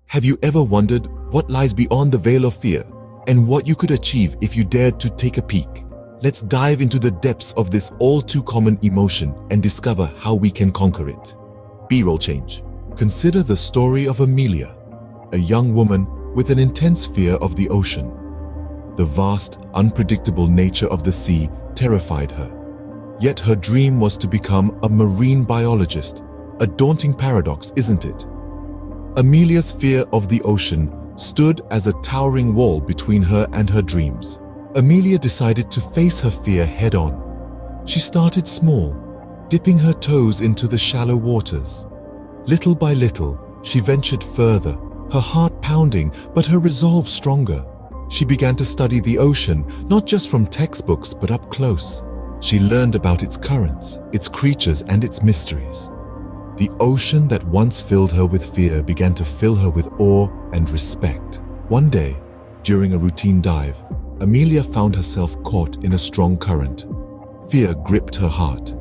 Have you ever wondered what lies beyond the veil of fear and what you could achieve if you dared to take a peek? Let's dive into the depths of this all too common emotion and discover how we can conquer it. B-roll change. Consider the story of Amelia, a young woman with an intense fear of the ocean. The vast, unpredictable nature of the sea terrified her. Yet her dream was to become a marine biologist. A daunting paradox, isn't it? Amelia's fear of the ocean stood as a towering wall between her and her dreams. Amelia decided to face her fear head-on. She started small, dipping her toes into the shallow waters. Little by little, she ventured further, her heart pounding, but her resolve stronger. She began to study the ocean, not just from textbooks, but up close. She learned about its currents, its creatures, and its mysteries. The ocean that once filled her with fear began to fill her with awe and respect. One day, during a routine dive, Amelia found herself caught in a strong current. Fear gripped her heart.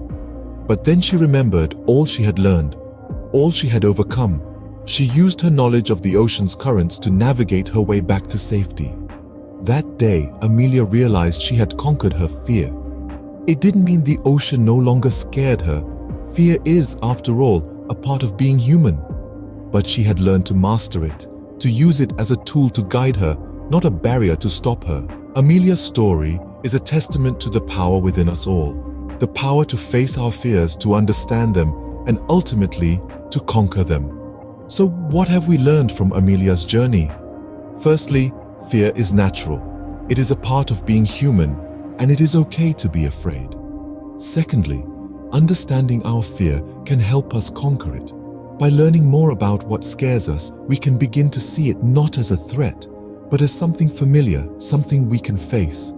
But then she remembered all she had learned, all she had overcome. She used her knowledge of the ocean's currents to navigate her way back to safety. That day, Amelia realized she had conquered her fear. It didn't mean the ocean no longer scared her. Fear is, after all, a part of being human. But she had learned to master it, to use it as a tool to guide her, not a barrier to stop her. Amelia's story is a testament to the power within us all. The power to face our fears, to understand them, and ultimately, to conquer them. So what have we learned from Amelia's journey? Firstly, fear is natural. It is a part of being human, and it is okay to be afraid. Secondly, understanding our fear can help us conquer it. By learning more about what scares us, we can begin to see it not as a threat, but as something familiar, something we can face.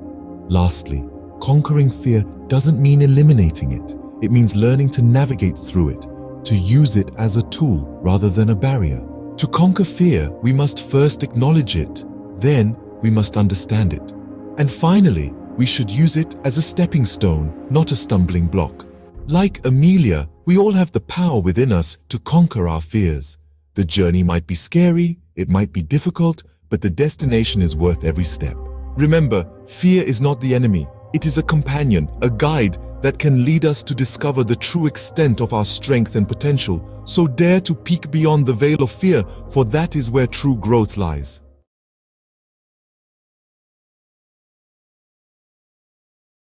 Lastly, conquering fear doesn't mean eliminating it. It means learning to navigate through it, to use it as a tool rather than a barrier. To conquer fear, we must first acknowledge it. Then, we must understand it. And finally, we should use it as a stepping stone, not a stumbling block. Like Amelia, we all have the power within us to conquer our fears. The journey might be scary, it might be difficult, but the destination is worth every step. Remember, fear is not the enemy. It is a companion, a guide that can lead us to discover the true extent of our strength and potential. So dare to peek beyond the veil of fear, for that is where true growth lies.